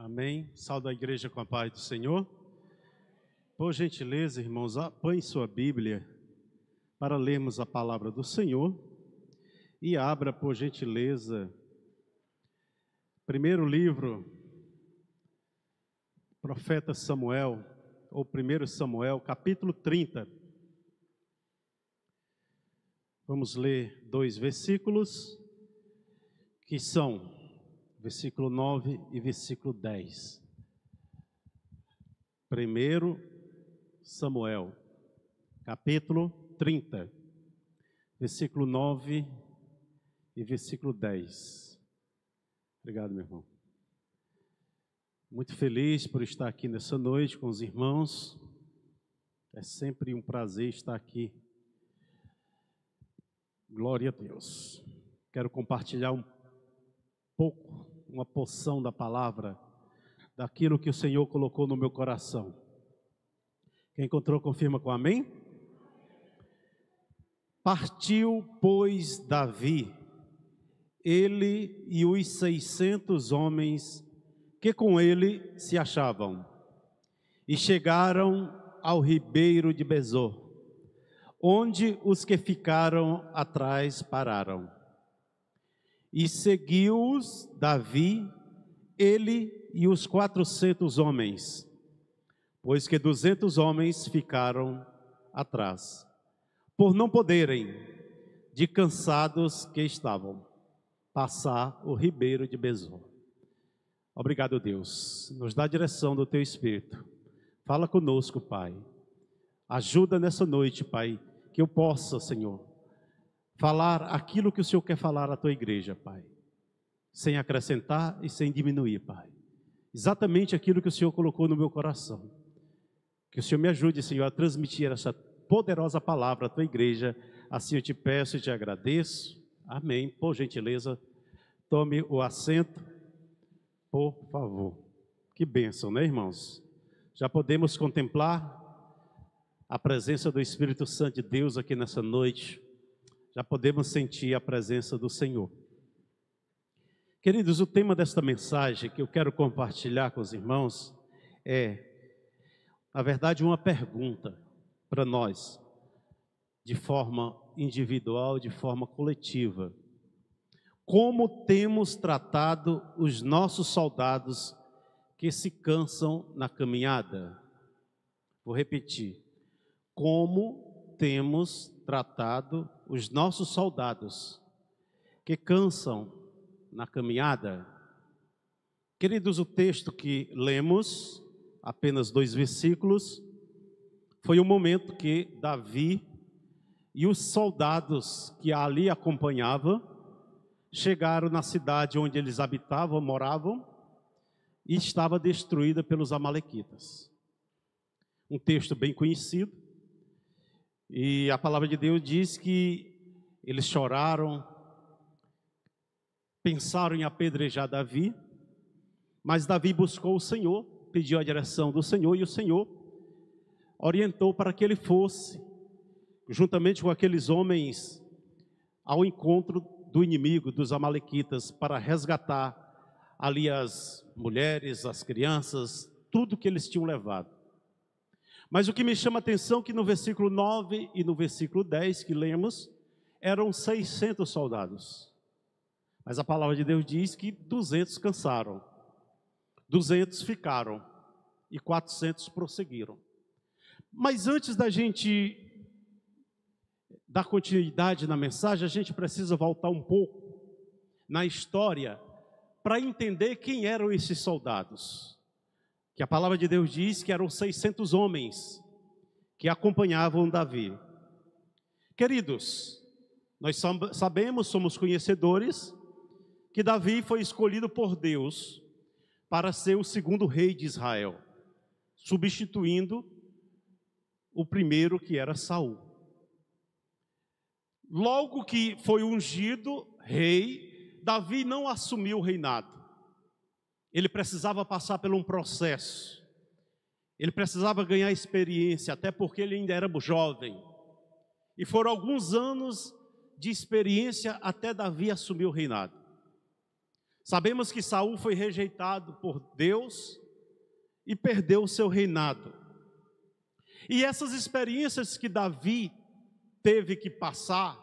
Amém. Salve a igreja com a paz do Senhor. Por gentileza, irmãos, apanhe sua Bíblia para lermos a palavra do Senhor e abra, por gentileza, primeiro livro, profeta Samuel, ou 1 Samuel, capítulo 30. Vamos ler 2 versículos, que são versículo 9 e versículo 10. 1 Samuel, capítulo 30, versículo 9 e versículo 10. Obrigado, meu irmão. Muito feliz por estar aqui nessa noite com os irmãos. É sempre um prazer estar aqui. Glória a Deus. Quero compartilhar um pouco, uma porção da palavra, daquilo que o Senhor colocou no meu coração. Quem encontrou, confirma com amém? Partiu, pois, Davi, ele e os 600 homens que com ele se achavam, e chegaram ao ribeiro de Besor, onde os que ficaram atrás pararam. E seguiu-os Davi, ele e os 400 homens, pois que 200 homens ficaram atrás, por não poderem, de cansados que estavam, passar o ribeiro de Besor. Obrigado, Deus. Nos dá a direção do Teu Espírito. Fala conosco, Pai. Ajuda nessa noite, Pai, que eu possa, Senhor, falar aquilo que o Senhor quer falar à Tua igreja, Pai, sem acrescentar e sem diminuir, Pai. Exatamente aquilo que o Senhor colocou no meu coração. Que o Senhor me ajude, Senhor, a transmitir essa poderosa palavra à Tua igreja. Assim eu te peço e te agradeço. Amém. Por gentileza, tome o assento, por favor. Que bênção, né, irmãos? Já podemos contemplar a presença do Espírito Santo de Deus aqui nessa noite. Já podemos sentir a presença do Senhor. Queridos, o tema desta mensagem que eu quero compartilhar com os irmãos é, na verdade, uma pergunta para nós, de forma individual, de forma coletiva. Como temos tratado os nossos soldados que se cansam na caminhada? Vou repetir. Como temos tratado os nossos soldados que cansam na caminhada? Queridos, o texto que lemos, apenas 2 versículos, foi o momento que Davi e os soldados que ali acompanhavam chegaram na cidade onde eles habitavam, moravam, e estava destruída pelos amalequitas. Um texto bem conhecido. E a palavra de Deus diz que eles choraram, pensaram em apedrejar Davi, mas Davi buscou o Senhor, pediu a direção do Senhor, e o Senhor orientou para que ele fosse, juntamente com aqueles homens, ao encontro do inimigo, dos amalequitas, para resgatar ali as mulheres, as crianças, tudo que eles tinham levado. Mas o que me chama a atenção é que no versículo 9 e no versículo 10 que lemos, eram 600 soldados. Mas a palavra de Deus diz que 200 cansaram, 200 ficaram e 400 prosseguiram. Mas antes da gente dar continuidade na mensagem, a gente precisa voltar um pouco na história para entender quem eram esses soldados. Que a palavra de Deus diz que eram 600 homens que acompanhavam Davi. Queridos, nós sabemos, somos conhecedores, que Davi foi escolhido por Deus para ser o segundo rei de Israel, substituindo o primeiro, que era Saul. Logo que foi ungido rei, Davi não assumiu o reinado. Ele precisava passar por um processo. Ele precisava ganhar experiência, até porque ele ainda era jovem. E foram alguns anos de experiência até Davi assumir o reinado. Sabemos que Saul foi rejeitado por Deus e perdeu o seu reinado. E essas experiências que Davi teve que passar,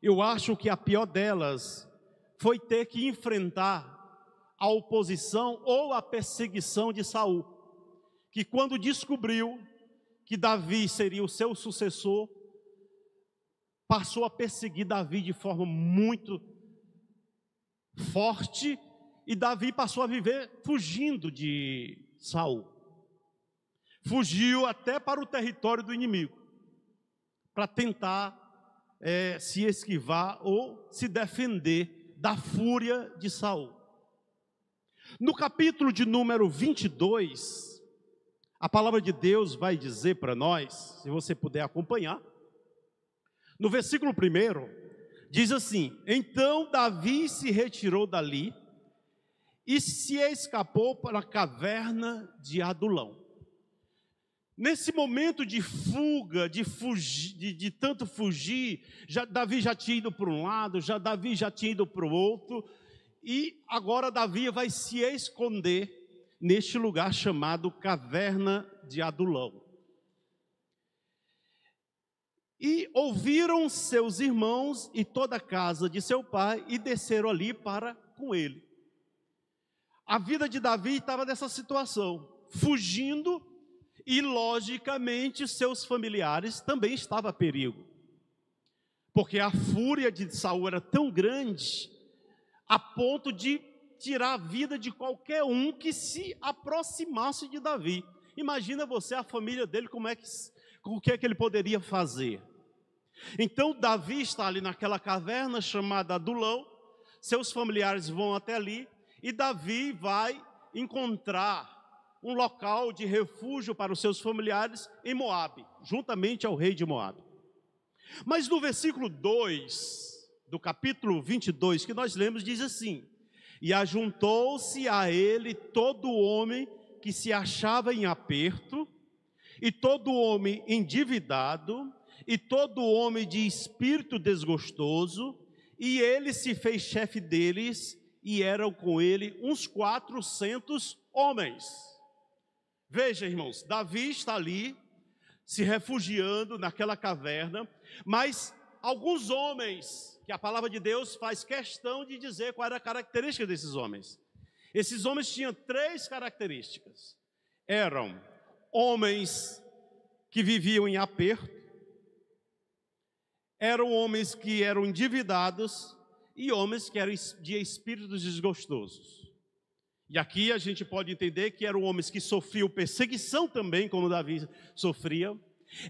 eu acho que a pior delas foi ter que enfrentar a oposição ou a perseguição de Saul, que quando descobriu que Davi seria o seu sucessor, passou a perseguir Davi de forma muito forte, e Davi passou a viver fugindo de Saul. Fugiu até para o território do inimigo, para tentar se esquivar ou se defender da fúria de Saul. No capítulo de número 22, a palavra de Deus vai dizer para nós, se você puder acompanhar, no versículo 1, diz assim: então Davi se retirou dali e se escapou para a caverna de Adulão. Nesse momento de fuga, de tanto fugir, Davi já tinha ido para um lado, Davi já tinha ido para o outro, e agora Davi vai se esconder neste lugar chamado caverna de Adulão. E ouviram seus irmãos e toda a casa de seu pai e desceram ali para com ele. A vida de Davi estava nessa situação, fugindo, e logicamente seus familiares também estavam a perigo. Porque a fúria de Saul era tão grande, a ponto de tirar a vida de qualquer um que se aproximasse de Davi. Imagina você, a família dele, o que é que ele poderia fazer? Então Davi está ali naquela caverna chamada Adulão, seus familiares vão até ali, e Davi vai encontrar um local de refúgio para os seus familiares em Moabe, juntamente ao rei de Moabe. Mas no versículo 2 do capítulo 22 que nós lemos, diz assim: e ajuntou-se a ele todo homem que se achava em aperto, e todo homem endividado, e todo homem de espírito desgostoso, e ele se fez chefe deles, e eram com ele uns 400 homens. Veja, irmãos, Davi está ali, se refugiando naquela caverna, mas alguns homens, que a palavra de Deus faz questão de dizer qual era a característica desses homens. Esses homens tinham 3 características. Eram homens que viviam em aperto, eram homens que eram endividados e homens que eram de espíritos desgostosos. E aqui a gente pode entender que eram homens que sofriam perseguição também, como Davi sofria.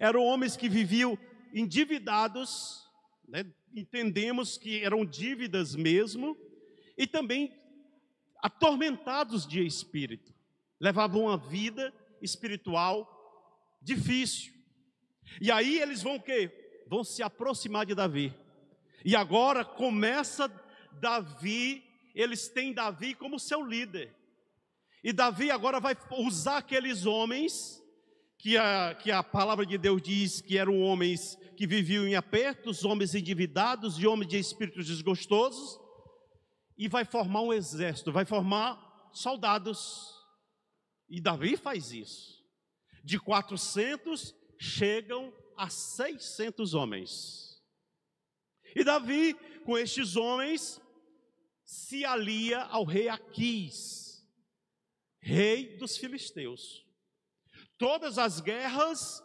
Eram homens que viviam endividados, né? Entendemos que eram dívidas mesmo, e também atormentados de espírito. Levavam uma vida espiritual difícil. E aí eles vão o quê? Vão se aproximar de Davi. E agora começa Davi, eles têm Davi como seu líder. E Davi agora vai usar aqueles homens que a palavra de Deus diz que eram homens que viviam em apertos, homens endividados e homens de espíritos desgostosos, e vai formar um exército, vai formar soldados. E Davi faz isso. De 400 chegam a 600 homens. E Davi, com estes homens, se alia ao rei Aquis, rei dos filisteus. Todas as guerras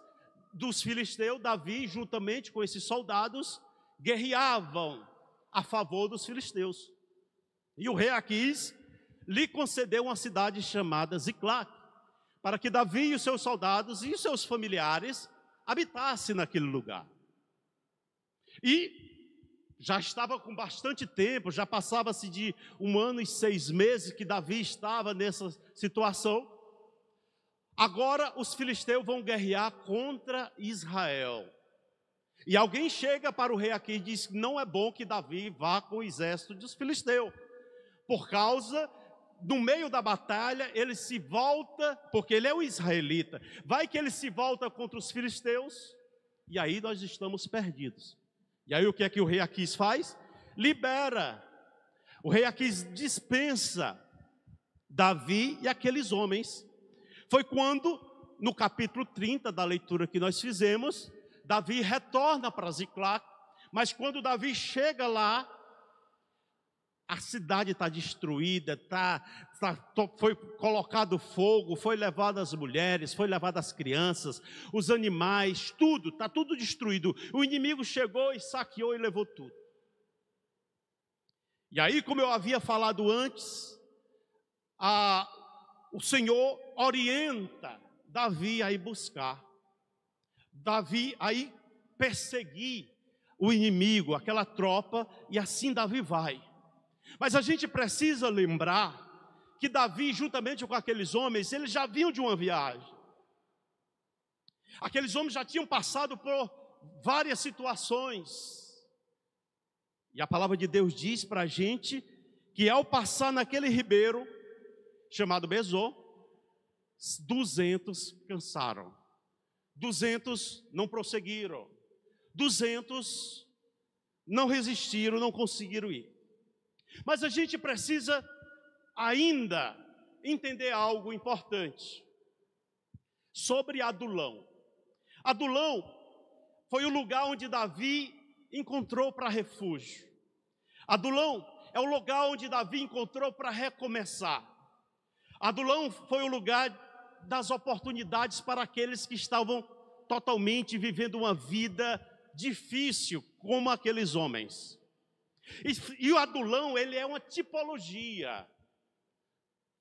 dos filisteus, Davi, juntamente com esses soldados, guerreavam a favor dos filisteus. E o rei Aquis lhe concedeu uma cidade chamada Ziclac, para que Davi e os seus soldados e os seus familiares habitassem naquele lugar. E já estava com bastante tempo, já passava-se de 1 ano e 6 meses que Davi estava nessa situação. Agora os filisteus vão guerrear contra Israel. E alguém chega para o rei aqui e diz que não é bom que Davi vá com o exército dos filisteus, por causa, no meio da batalha, ele se volta, porque ele é um israelita, vai que ele se volta contra os filisteus, e aí nós estamos perdidos. E aí o que é que o rei Aquis faz? Libera O rei Aquis dispensa Davi e aqueles homens. Foi quando, no capítulo 30 da leitura que nós fizemos, Davi retorna para Ziclac, mas quando Davi chega lá, a cidade está destruída, foi colocado fogo, foi levado as mulheres, foi levado as crianças, os animais, tudo, está tudo destruído. O inimigo chegou e saqueou e levou tudo. E aí, como eu havia falado antes, o Senhor orienta Davi a ir buscar, Davi a ir perseguir o inimigo, aquela tropa, e assim Davi vai. Mas a gente precisa lembrar que Davi, juntamente com aqueles homens, eles já vinham de uma viagem. Aqueles homens já tinham passado por várias situações. E a palavra de Deus diz para a gente que ao passar naquele ribeiro, chamado Besor, 200 cansaram. 200 não prosseguiram. 200 não resistiram, não conseguiram ir. Mas a gente precisa ainda entender algo importante sobre Adulão. Adulão foi o lugar onde Davi encontrou para refúgio. Adulão é o lugar onde Davi encontrou para recomeçar. Adulão foi o lugar das oportunidades para aqueles que estavam totalmente vivendo uma vida difícil, como aqueles homens. E o Adulão, ele é uma tipologia,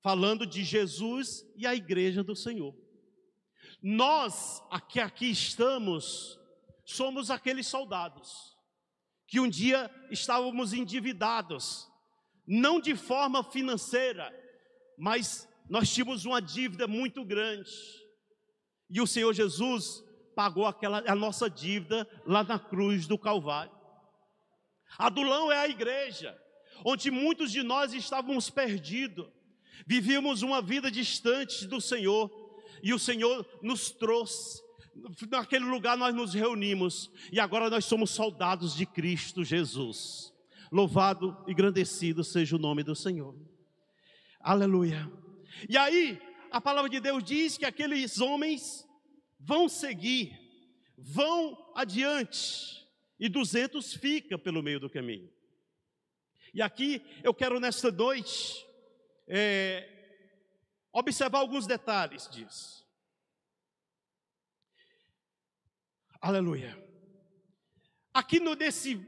falando de Jesus e a igreja do Senhor. Nós, aqui estamos, somos aqueles soldados, que um dia estávamos endividados, não de forma financeira, mas nós tínhamos uma dívida muito grande. E o Senhor Jesus pagou a nossa dívida lá na cruz do Calvário. Adulão é a igreja, onde muitos de nós estávamos perdidos, vivíamos uma vida distante do Senhor, e o Senhor nos trouxe, naquele lugar nós nos reunimos, e agora nós somos soldados de Cristo Jesus. Louvado e engrandecido seja o nome do Senhor. Aleluia. E aí, a palavra de Deus diz que aqueles homens vão seguir, vão adiante, e 200 fica pelo meio do caminho. E aqui eu quero nesta noite observar alguns detalhes disso. Aleluia. Aqui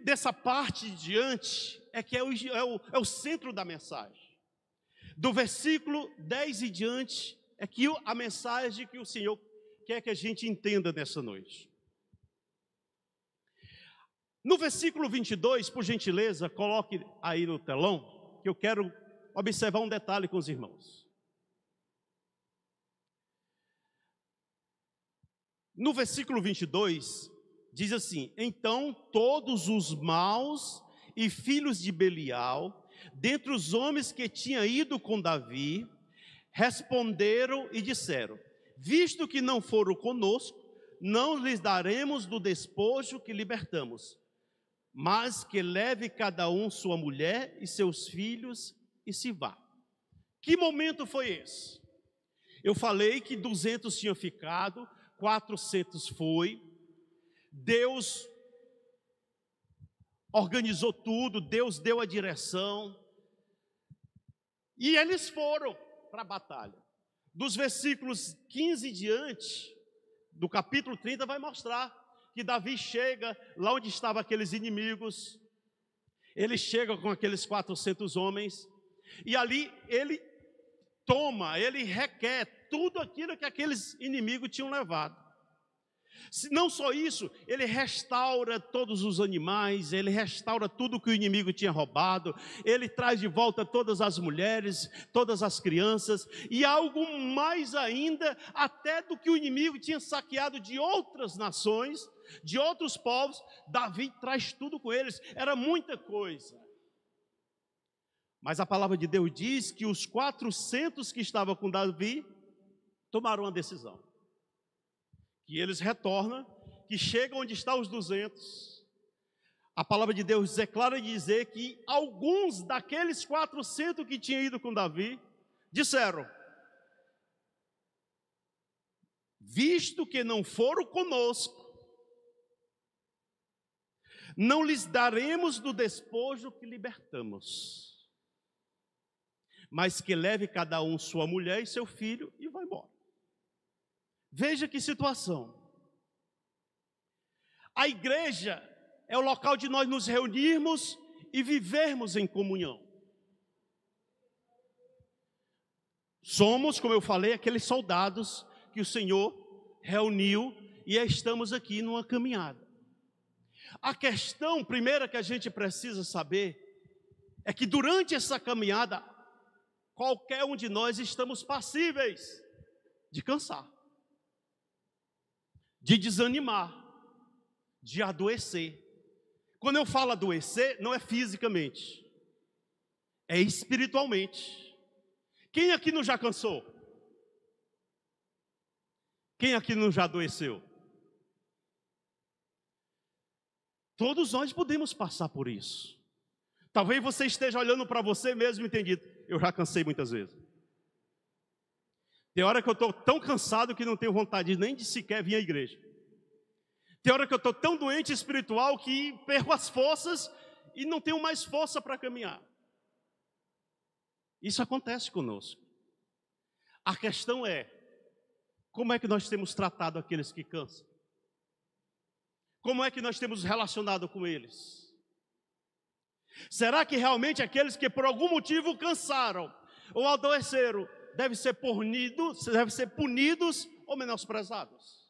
dessa parte de diante é que é o centro da mensagem. Do versículo 10 e diante é que a mensagem que o Senhor quer que a gente entenda nessa noite. No versículo 22, por gentileza, coloque aí no telão, que eu quero observar um detalhe com os irmãos. No versículo 22, diz assim: então todos os maus e filhos de Belial, dentre os homens que tinham ido com Davi, responderam e disseram: visto que não foram conosco, não lhes daremos do despojo que libertamos, mas que leve cada um sua mulher e seus filhos e se vá. Que momento foi esse? Eu falei que 200 tinham ficado, 400 foi. Deus organizou tudo, Deus deu a direção, e eles foram para a batalha. Dos versículos 15 em diante, do capítulo 30, vai mostrar que Davi chega lá onde estavam aqueles inimigos. Ele chega com aqueles 400 homens, e ali ele requer tudo aquilo que aqueles inimigos tinham levado. Não só isso, ele restaura todos os animais, ele restaura tudo que o inimigo tinha roubado, ele traz de volta todas as mulheres, todas as crianças, e algo mais ainda, até do que o inimigo tinha saqueado de outras nações, de outros povos. Davi traz tudo com eles, era muita coisa. Mas a palavra de Deus diz que os 400 que estavam com Davi tomaram uma decisão. Que eles retornam, que chegam onde estão os 200. a palavra de Deus é clara de dizer que alguns daqueles 400 que tinham ido com Davi, disseram: visto que não foram conosco, não lhes daremos do despojo que libertamos, mas que leve cada um sua mulher e seu filho e vá embora. Veja que situação. A igreja é o local de nós nos reunirmos e vivermos em comunhão. Somos, como eu falei, aqueles soldados que o Senhor reuniu e estamos aqui numa caminhada. A questão primeira que a gente precisa saber é que durante essa caminhada, qualquer um de nós estamos passíveis de cansar, de desanimar, de adoecer. Quando eu falo adoecer, não é fisicamente, é espiritualmente. Quem aqui não já cansou? Quem aqui não já adoeceu? Todos nós podemos passar por isso. Talvez você esteja olhando para você mesmo e tenha dito: eu já cansei muitas vezes. Tem hora que eu estou tão cansado que não tenho vontade nem de sequer vir à igreja. Tem hora que eu estou tão doente espiritual que perco as forças e não tenho mais força para caminhar. Isso acontece conosco. A questão é, como é que nós temos tratado aqueles que cansam? Como é que nós temos relacionado com eles? Será que realmente aqueles que por algum motivo cansaram ou adoeceram devem ser punidos ou menosprezados?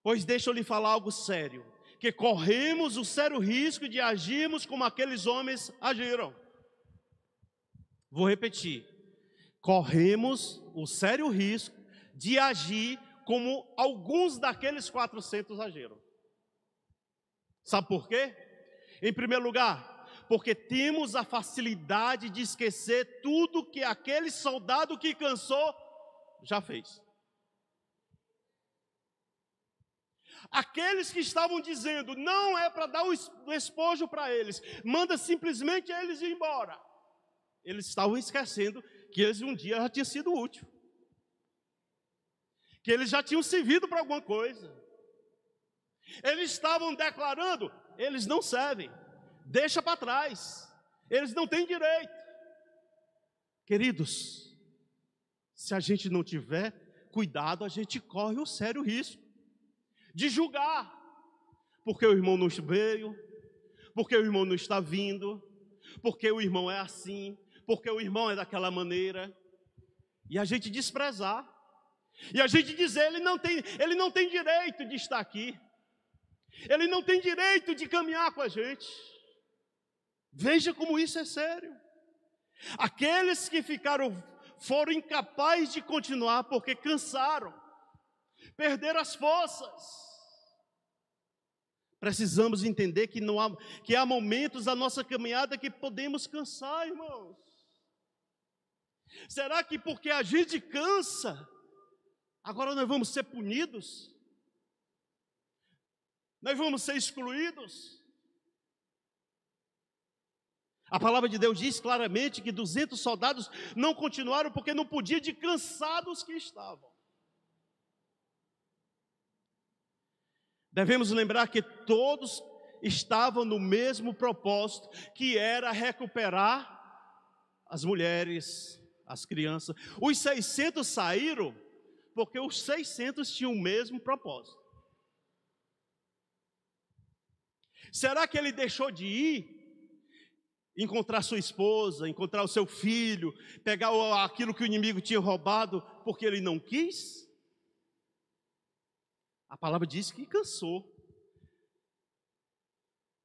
Pois deixa eu lhe falar algo sério, que corremos o sério risco de agirmos como aqueles homens agiram. Vou repetir. Corremos o sério risco de agir como alguns daqueles 400 agiram. Sabe por quê? Em primeiro lugar, porque temos a facilidade de esquecer tudo que aquele soldado que cansou já fez. Aqueles que estavam dizendo, não é para dar o despojo para eles, manda simplesmente eles ir embora. Eles estavam esquecendo que eles um dia já tinham sido útil, que eles já tinham servido para alguma coisa. Eles estavam declarando, eles não servem, deixa para trás, eles não têm direito. Queridos, se a gente não tiver cuidado, a gente corre o sério risco de julgar, porque o irmão não veio, porque o irmão não está vindo, porque o irmão é assim, porque o irmão é daquela maneira, e a gente desprezar, e a gente dizer, ele não tem direito de estar aqui, ele não tem direito de caminhar com a gente. Veja como isso é sério. Aqueles que foram incapazes de continuar porque cansaram, perderam as forças. Precisamos entender que há momentos da nossa caminhada que podemos cansar, irmãos. Será que porque a gente cansa, agora nós vamos ser punidos? Nós vamos ser excluídos? A palavra de Deus diz claramente que 200 soldados não continuaram porque não podiam de cansados que estavam. Devemos lembrar que todos estavam no mesmo propósito, que era recuperar as mulheres, as crianças. Os 600 saíram porque os 600 tinham o mesmo propósito. Será que ele deixou de ir, encontrar sua esposa, encontrar o seu filho, pegar aquilo que o inimigo tinha roubado, porque ele não quis? A palavra diz que cansou.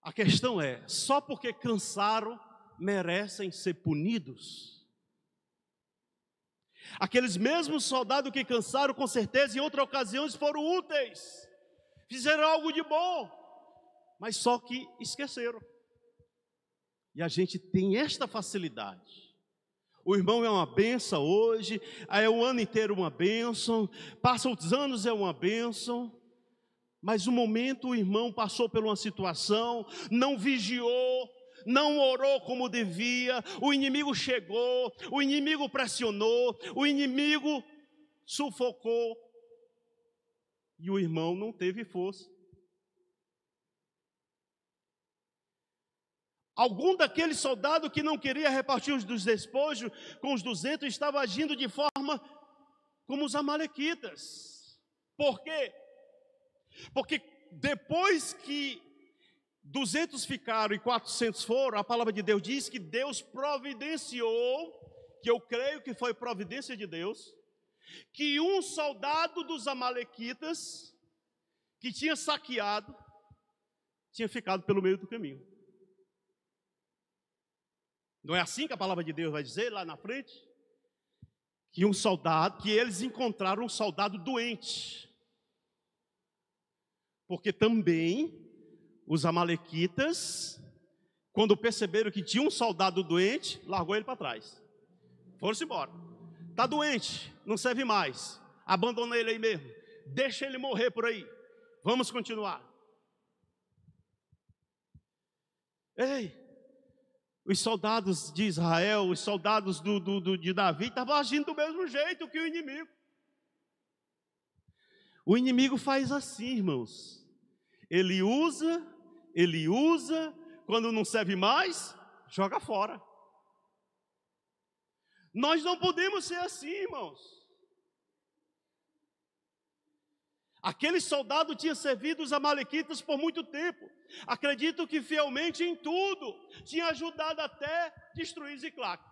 A questão é, só porque cansaram, merecem ser punidos? Aqueles mesmos soldados que cansaram, com certeza, em outras ocasiões foram úteis, fizeram algo de bom, mas só que esqueceram. E a gente tem esta facilidade. O irmão é uma bênção hoje, é o ano inteiro uma bênção, passa os anos é uma bênção, Mas um momento o irmão passou por uma situação, não vigiou, não orou como devia, o inimigo chegou, o inimigo pressionou, o inimigo sufocou, e o irmão não teve força. Algum daqueles soldados que não queria repartir os dos despojos com os 200 estava agindo de forma como os amalequitas. Por quê? Porque depois que 200 ficaram e 400 foram, a palavra de Deus diz que Deus providenciou, que eu creio que foi providência de Deus, que um soldado dos amalequitas, que tinha saqueado, tinha ficado pelo meio do caminho. Não é assim que a palavra de Deus vai dizer lá na frente? Que um soldado, que eles encontraram um soldado doente. Porque também os amalequitas, quando perceberam que tinha um soldado doente, largou ele para trás. Foram-se embora. Está doente, não serve mais. Abandona ele aí mesmo. Deixa ele morrer por aí. Vamos continuar. Ei, os soldados de Israel, os soldados de Davi, estavam agindo do mesmo jeito que o inimigo. O inimigo faz assim, irmãos. Ele usa, quando não serve mais, joga fora. Nós não podemos ser assim, irmãos. Aquele soldado tinha servido os amalequitas por muito tempo. Acredito que fielmente em tudo. Tinha ajudado até destruir Ziclac.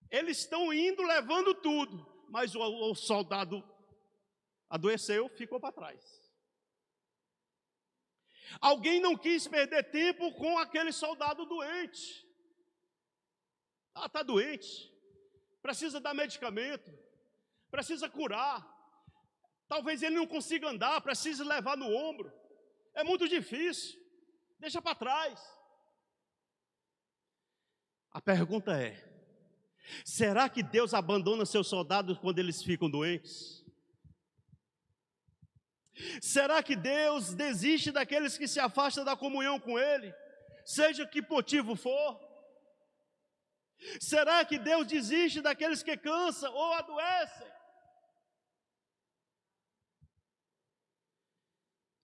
Eles estão indo, levando tudo. Mas o soldado adoeceu, ficou para trás. Alguém não quis perder tempo com aquele soldado doente. Está doente. Precisa dar medicamento, precisa curar, talvez ele não consiga andar, precisa levar no ombro, é muito difícil, deixa para trás. A pergunta é, será que Deus abandona seus soldados quando eles ficam doentes? Será que Deus desiste daqueles que se afastam da comunhão com Ele, seja que motivo for? Será que Deus desiste daqueles que cansam ou adoecem?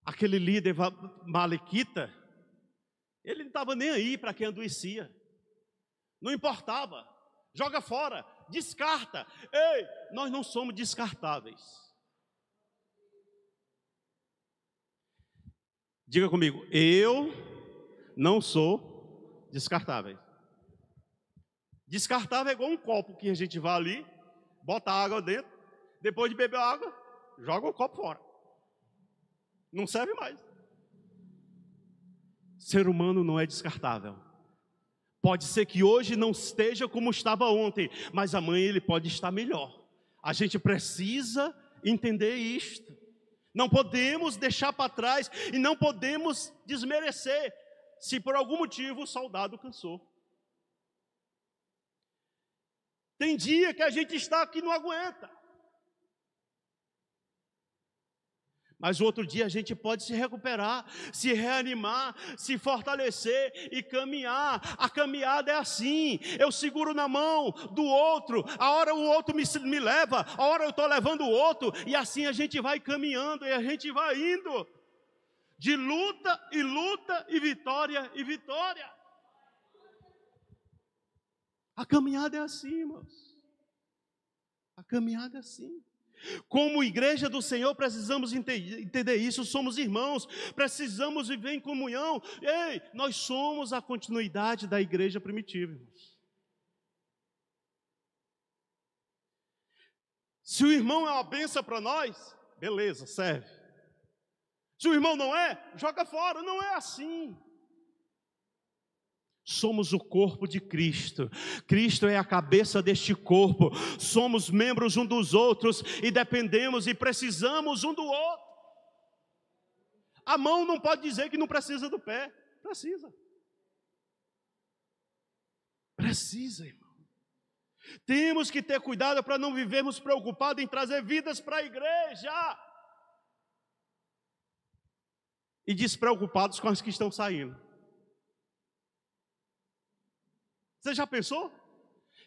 Aquele líder malequita, ele não estava nem aí para quem adoecia. Não importava. Joga fora, descarta. Ei, nós não somos descartáveis. Diga comigo, eu não sou descartável. Descartável é igual um copo que a gente vai ali, bota água dentro, depois de beber a água, joga o copo fora. Não serve mais. Ser humano não é descartável. Pode ser que hoje não esteja como estava ontem, mas amanhã ele pode estar melhor. A gente precisa entender isto. Não podemos deixar para trás e não podemos desmerecer se por algum motivo o soldado cansou. Tem dia que a gente está aqui e não aguenta. Mas o outro dia a gente pode se recuperar, se reanimar, se fortalecer e caminhar. A caminhada é assim, eu seguro na mão do outro, a hora o outro me leva, a hora eu estou levando o outro, e assim a gente vai caminhando e a gente vai indo. De luta e vitória e vitória. A caminhada é assim, irmãos. A caminhada é assim. Como igreja do Senhor, precisamos entender isso. Somos irmãos, precisamos viver em comunhão. Ei, nós somos a continuidade da igreja primitiva, irmãos. Se o irmão é uma bênção para nós, beleza, serve. Se o irmão não é, joga fora. Não é assim. Somos o corpo de Cristo. Cristo é a cabeça deste corpo. Somos membros um dos outros e dependemos e precisamos um do outro. A mão não pode dizer que não precisa do pé. Precisa. Precisa, irmão. Temos que ter cuidado para não vivermos preocupados em trazer vidas para a igreja e despreocupados com as que estão saindo. Você já pensou?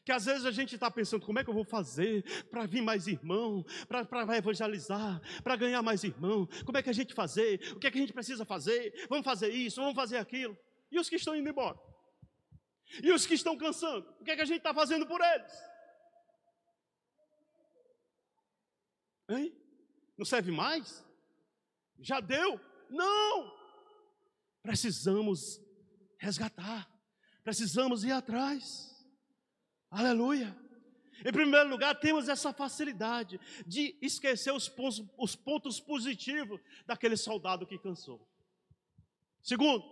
Que às vezes a gente está pensando, como é que eu vou fazer para vir mais irmão, para evangelizar, para ganhar mais irmão? Como é que a gente fazer? O que é que a gente precisa fazer? Vamos fazer isso, vamos fazer aquilo. E os que estão indo embora? E os que estão cansando? O que é que a gente está fazendo por eles? Hein? Não serve mais? Já deu? Não! Precisamos resgatar. Precisamos ir atrás. Aleluia. Em primeiro lugar, temos essa facilidade de esquecer os pontos positivos daquele soldado que cansou. Segundo,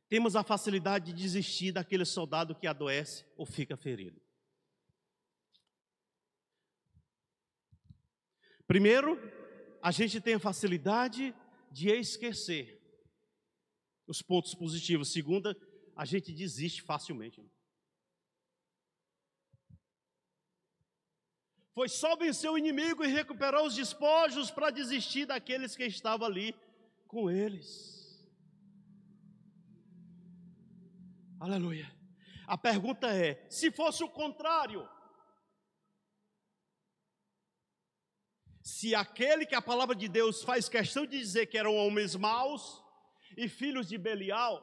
temos a facilidade de desistir daquele soldado que adoece ou fica ferido. Primeiro, a gente tem a facilidade de esquecer os pontos positivos. Segunda, a gente desiste facilmente. Foi só vencer o inimigo e recuperar os despojos para desistir daqueles que estavam ali com eles. Aleluia. A pergunta é, se fosse o contrário, se aquele que a palavra de Deus faz questão de dizer que eram homens maus e filhos de Belial,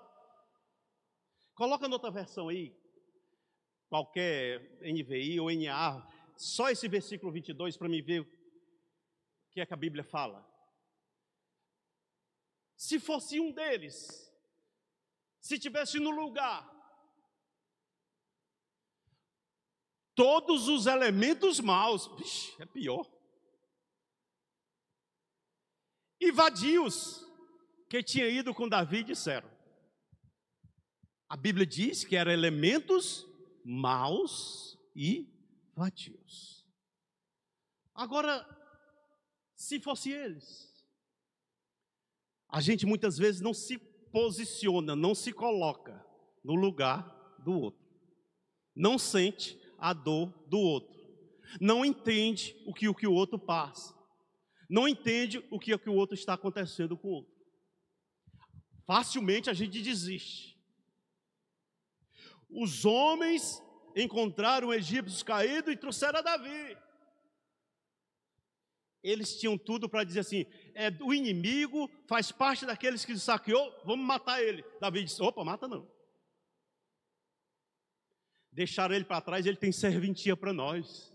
coloca noutra versão aí, qualquer NVI ou NA, só esse versículo 22 para mim ver o que é que a Bíblia fala. Se fosse um deles, se tivesse no lugar todos os elementos maus, é pior. E vadios que tinham ido com Davi disseram. A Bíblia diz que eram elementos maus e vadios. Agora, se fosse eles, a gente muitas vezes não se posiciona, não se coloca no lugar do outro, não sente a dor do outro, não entende o que o outro passa, não entende o que o outro está acontecendo com o outro. Facilmente a gente desiste. Os homens encontraram egípcios caídos e trouxeram a Davi. Eles tinham tudo para dizer assim, o inimigo faz parte daqueles que saqueou, vamos matar ele. Davi disse, opa, mata não. Deixaram ele para trás, ele tem serventia para nós.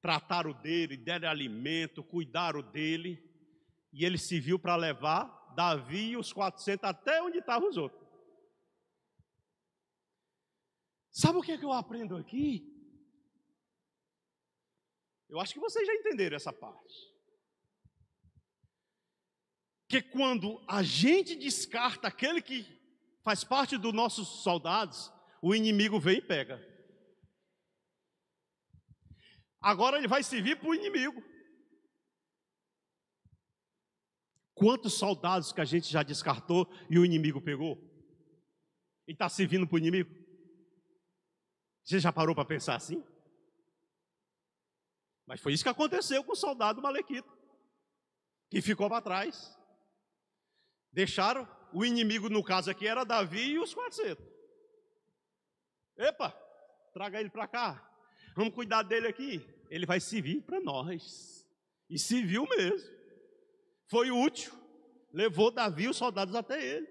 Trataram dele, deram alimento, cuidaram dele, e ele se viu para levar Davi e os 400 até onde estavam os outros. Sabe o que é que eu aprendo aqui? Eu acho que vocês já entenderam essa parte. Que quando a gente descarta aquele que faz parte dos nossos soldados, o inimigo vem e pega. Agora ele vai servir para o inimigo. Quantos soldados que a gente já descartou e o inimigo pegou? E está servindo para o inimigo? Você já parou para pensar assim? Mas foi isso que aconteceu com o soldado malequita, que ficou para trás. Deixaram, o inimigo no caso aqui era Davi e os 400. Epa, traga ele para cá. Vamos cuidar dele aqui. Ele vai servir para nós. E serviu mesmo. Foi útil. Levou Davi e os soldados até ele.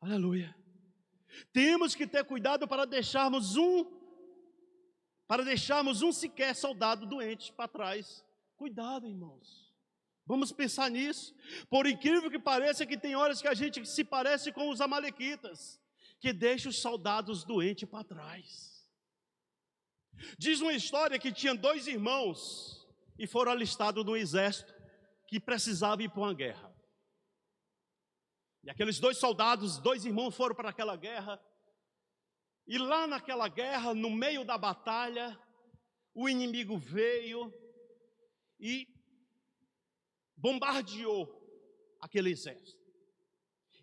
Aleluia. Temos que ter cuidado para deixarmos um sequer soldado doente para trás. Cuidado, irmãos. Vamos pensar nisso. Por incrível que pareça, que tem horas que a gente se parece com os amalequitas, que deixa os soldados doentes para trás. Diz uma história que tinha 2 irmãos e foram alistados no exército que precisavam ir para uma guerra. E aqueles 2 soldados, 2 irmãos foram para aquela guerra. E lá naquela guerra, no meio da batalha, o inimigo veio e bombardeou aquele exército.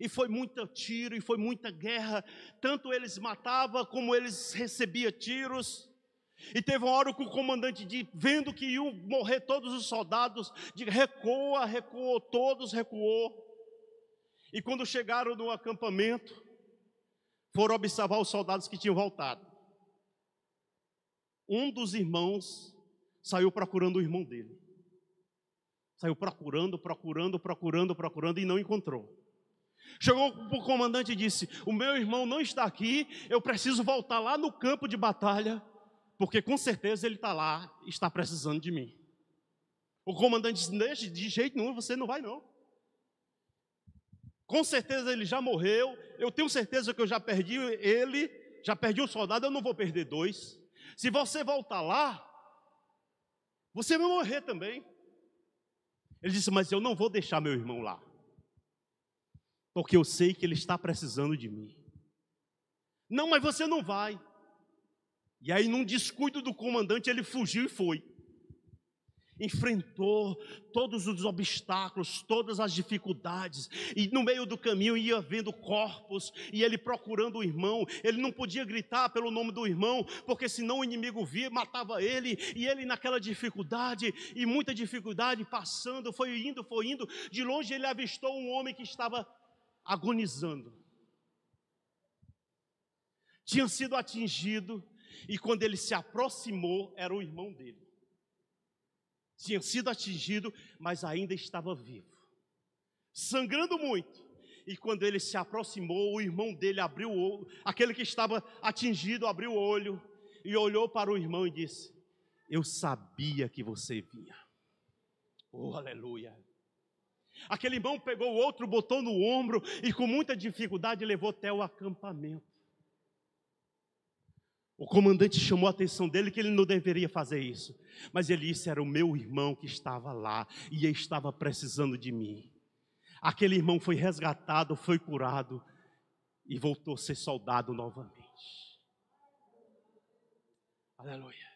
E foi muito tiro, e foi muita guerra. Tanto eles matavam, como eles recebiam tiros. E teve uma hora que o comandante, vendo que iam morrer todos os soldados, recuou, todos recuou. E quando chegaram no acampamento, foram observar os soldados que tinham voltado. Um dos irmãos saiu procurando o irmão dele. Saiu procurando e não encontrou. Chegou para o comandante e disse: o meu irmão não está aqui, eu preciso voltar lá no campo de batalha, porque com certeza ele está lá, está precisando de mim. O comandante disse: de jeito nenhum, você não vai não. Com certeza ele já morreu, eu tenho certeza que eu já perdi ele, já perdi um soldado, eu não vou perder dois. Se você voltar lá, você vai morrer também. Ele disse: mas eu não vou deixar meu irmão lá, porque eu sei que ele está precisando de mim. Não, mas você não vai. E aí, num descuido do comandante, ele fugiu e foi. Enfrentou todos os obstáculos, todas as dificuldades. E no meio do caminho ia vendo corpos, e ele procurando o irmão. Ele não podia gritar pelo nome do irmão, porque senão o inimigo via, matava ele. E ele naquela dificuldade, e muita dificuldade, passando, foi indo. De longe ele avistou um homem que estava agonizando. Tinha sido atingido, e quando ele se aproximou, era o irmão dele. Tinha sido atingido, mas ainda estava vivo, sangrando muito. E quando ele se aproximou, o irmão dele abriu o olho, aquele que estava atingido abriu o olho, e olhou para o irmão e disse: eu sabia que você vinha. Oh, aleluia. Aquele irmão pegou o outro, botou no ombro e com muita dificuldade levou até o acampamento. O comandante chamou a atenção dele que ele não deveria fazer isso. Mas ele disse: era o meu irmão que estava lá e ele estava precisando de mim. Aquele irmão foi resgatado, foi curado e voltou a ser soldado novamente. Aleluia.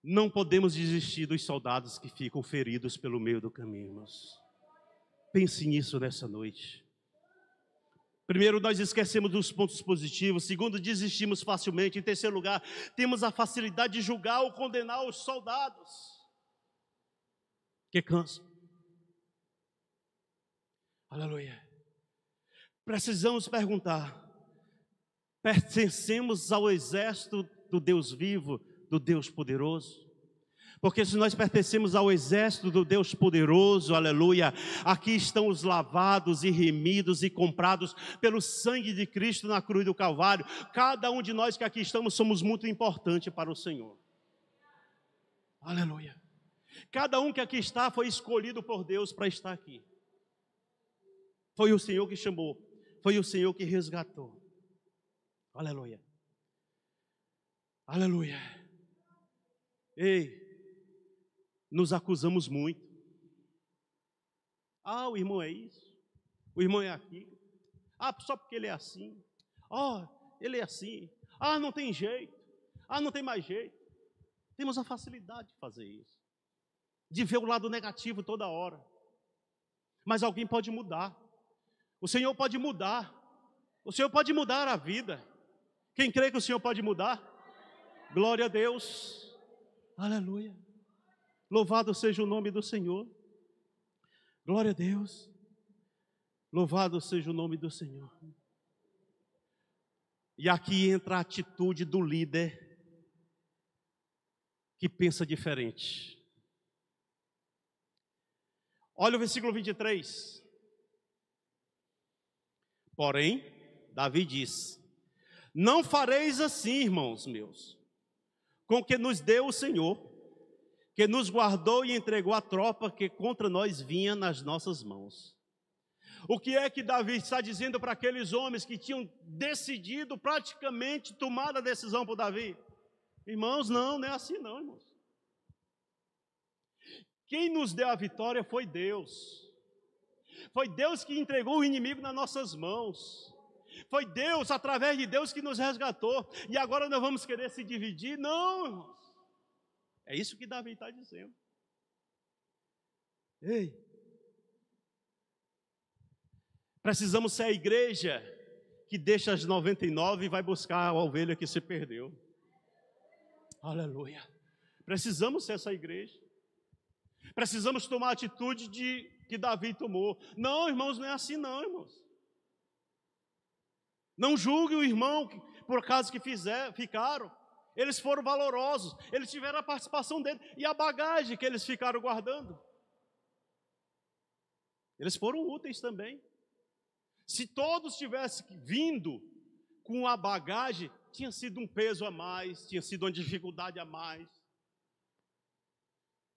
Não podemos desistir dos soldados que ficam feridos pelo meio do caminho, irmãos. Pense nisso nessa noite. Primeiro, nós esquecemos dos pontos positivos. Segundo, desistimos facilmente. Em terceiro lugar, temos a facilidade de julgar ou condenar os soldados que cansam. Aleluia. Precisamos perguntar: pertencemos ao exército do Deus vivo, do Deus poderoso? Porque se nós pertencemos ao exército do Deus poderoso, aleluia, aqui estão os lavados e remidos e comprados pelo sangue de Cristo na cruz do Calvário. Cada um de nós que aqui estamos somos muito importantes para o Senhor. Aleluia. Cada um que aqui está foi escolhido por Deus para estar aqui. Foi o Senhor que chamou, foi o Senhor que resgatou. Aleluia. Aleluia. Ei, nos acusamos muito. Ah, o irmão é isso, o irmão é aquilo. Ah, só porque ele é assim. Ah, ele é assim. Ah, não tem jeito. Ah, não tem mais jeito. Temos a facilidade de fazer isso, de ver o lado negativo toda hora. Mas alguém pode mudar. O Senhor pode mudar. O Senhor pode mudar a vida. Quem crê que o Senhor pode mudar? Glória a Deus. Aleluia. Louvado seja o nome do Senhor. Glória a Deus. Louvado seja o nome do Senhor. E aqui entra a atitude do líder que pensa diferente. Olha o versículo 23. Porém, Davi diz: não fareis assim, irmãos meus, com que nos deu o Senhor, que nos guardou e entregou a tropa que contra nós vinha nas nossas mãos. O que é que Davi está dizendo para aqueles homens que tinham decidido, praticamente tomar a decisão por Davi? Irmãos, não é assim não, irmãos. Quem nos deu a vitória foi Deus. Foi Deus que entregou o inimigo nas nossas mãos. Foi Deus, através de Deus, que nos resgatou. E agora nós vamos querer se dividir? Não, irmãos. É isso que Davi está dizendo. Ei. Precisamos ser a igreja que deixa as 99 e vai buscar a ovelha que se perdeu. Aleluia. Precisamos ser essa igreja. Precisamos tomar a atitude que Davi tomou. Não, irmãos, não é assim não, irmãos. Não julgue o irmão por causa que ficaram. Eles foram valorosos, eles tiveram a participação dele e a bagagem que eles ficaram guardando. Eles foram úteis também. Se todos tivessem vindo com a bagagem, tinha sido um peso a mais, tinha sido uma dificuldade a mais.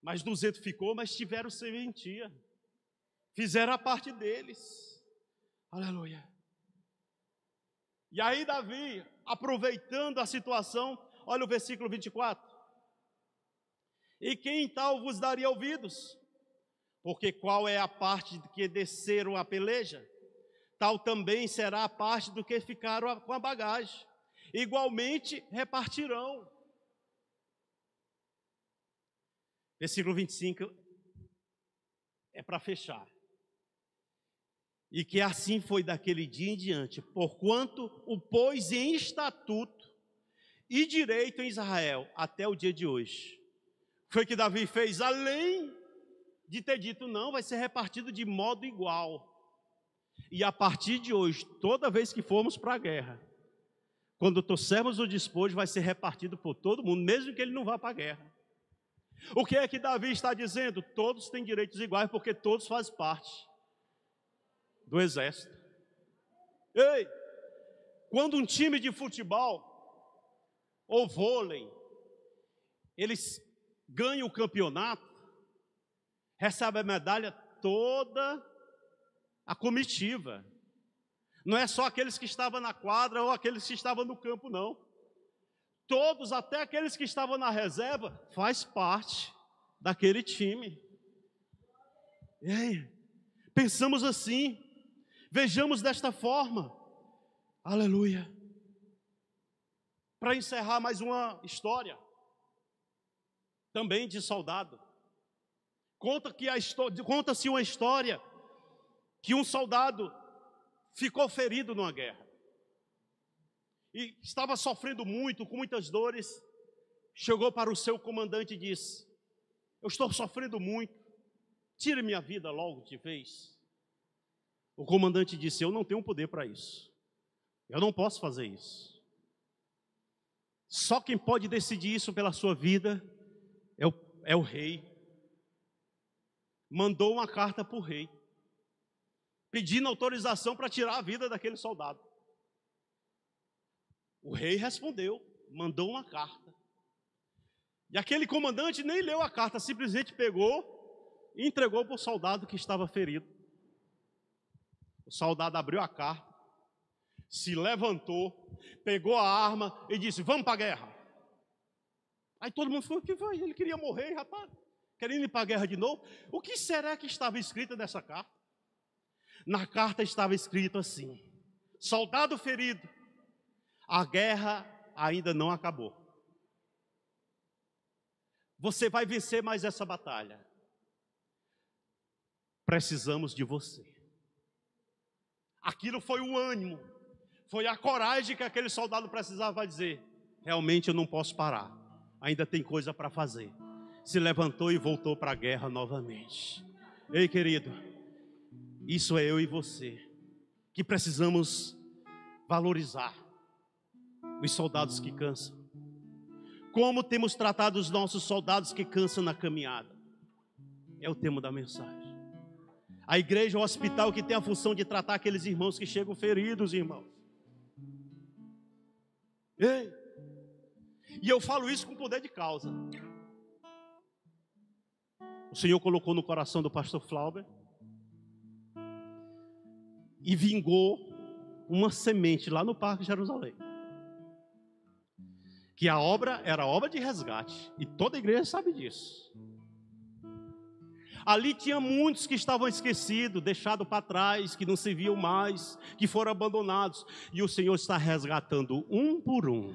Mas 200 ficou, mas tiveram serventia. Fizeram a parte deles. Aleluia. E aí Davi, aproveitando a situação, olha o versículo 24. E quem tal vos daria ouvidos? Porque qual é a parte de que desceram a peleja? Tal também será a parte do que ficaram com a bagagem. Igualmente repartirão. Versículo 25 é para fechar. E que assim foi daquele dia em diante, porquanto o pôs em estatuto e direito em Israel, até o dia de hoje. Foi que Davi fez, além de ter dito, não, vai ser repartido de modo igual. E a partir de hoje, toda vez que formos para a guerra, quando trouxermos o despojo, vai ser repartido por todo mundo, mesmo que ele não vá para a guerra. O que é que Davi está dizendo? Todos têm direitos iguais, porque todos fazem parte do exército. Ei, quando um time de futebol ou vôlei, eles ganham o campeonato, recebe a medalha toda a comitiva. Não é só aqueles que estavam na quadra ou aqueles que estavam no campo, não. Todos, até aqueles que estavam na reserva, faz parte daquele time. Ei, pensamos assim, vejamos desta forma. Aleluia. Para encerrar mais uma história, também de soldado. Conta-se uma história que um soldado ficou ferido numa guerra. E estava sofrendo muito, com muitas dores. Chegou para o seu comandante e disse: eu estou sofrendo muito, tire minha vida logo de vez. O comandante disse: eu não tenho poder para isso. Eu não posso fazer isso. Só quem pode decidir isso pela sua vida é o rei. Mandou uma carta para o rei, pedindo autorização para tirar a vida daquele soldado. O rei respondeu, mandou uma carta. E aquele comandante nem leu a carta, simplesmente pegou e entregou para o soldado que estava ferido. O soldado abriu a carta, se levantou, pegou a arma e disse: vamos para a guerra. Aí todo mundo falou: que vai? Ele queria morrer, rapaz, querendo ir para a guerra de novo. O que será que estava escrito nessa carta? Na carta estava escrito assim: soldado ferido, a guerra ainda não acabou. Você vai vencer mais essa batalha. Precisamos de você. Aquilo foi o ânimo, foi a coragem que aquele soldado precisava para dizer: realmente eu não posso parar, ainda tem coisa para fazer. Se levantou e voltou para a guerra novamente. Ei, querido, isso é eu e você, que precisamos valorizar os soldados que cansam. Como temos tratado os nossos soldados que cansam na caminhada? É o tema da mensagem. A igreja é um hospital que tem a função de tratar aqueles irmãos que chegam feridos, irmãos. Ei! E eu falo isso com poder de causa. O Senhor colocou no coração do pastor Flauber e vingou uma semente lá no Parque Jerusalém. Que a obra era obra de resgate, e toda a igreja sabe disso. Ali tinha muitos que estavam esquecidos, deixados para trás, que não se viam mais, que foram abandonados. E o Senhor está resgatando um por um,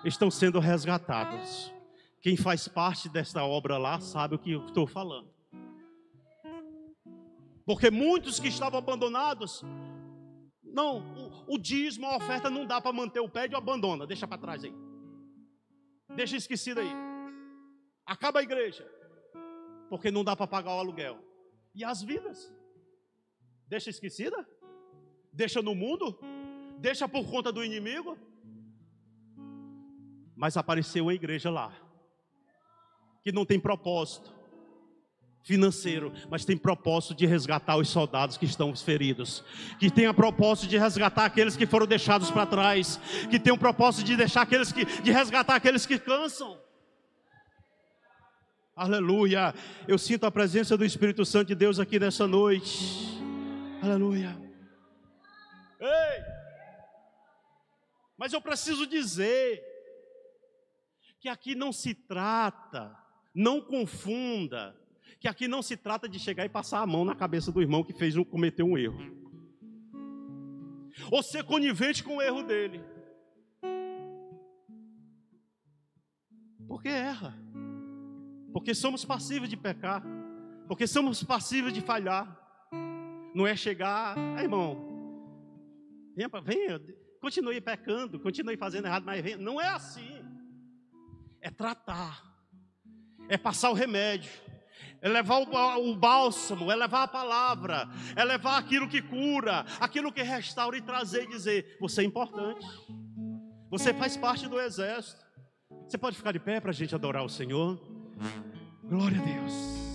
estão sendo resgatados. Quem faz parte dessa obra lá sabe o que eu estou falando. Porque muitos que estavam abandonados, não, o dízimo, a oferta não dá para manter o pé, e abandona, deixa para trás aí. Deixa esquecido aí. Acaba a igreja, porque não dá para pagar o aluguel. E as vidas? Deixa esquecida? Deixa no mundo? Deixa por conta do inimigo? Mas apareceu uma igreja lá, que não tem propósito financeiro, mas tem propósito de resgatar os soldados que estão feridos, que tem a propósito de resgatar aqueles que foram deixados para trás, que tem o propósito de de resgatar aqueles que cansam. Aleluia. Eu sinto a presença do Espírito Santo de Deus aqui nessa noite. Aleluia. Ei! Mas eu preciso dizer que aqui não se trata, não confunda, que aqui não se trata de chegar e passar a mão na cabeça do irmão que cometeu um erro, ou ser conivente com o erro dele, porque erra, porque somos passíveis de pecar, porque somos passíveis de falhar. Não é chegar, irmão, venha, continue pecando, continue fazendo errado, mas venha. Não é assim. É tratar, é passar o remédio, é levar o bálsamo, é levar a palavra, é levar aquilo que cura, aquilo que restaura e trazer e dizer: você é importante, você faz parte do exército. Você pode ficar de pé para a gente adorar o Senhor? Glória a Deus.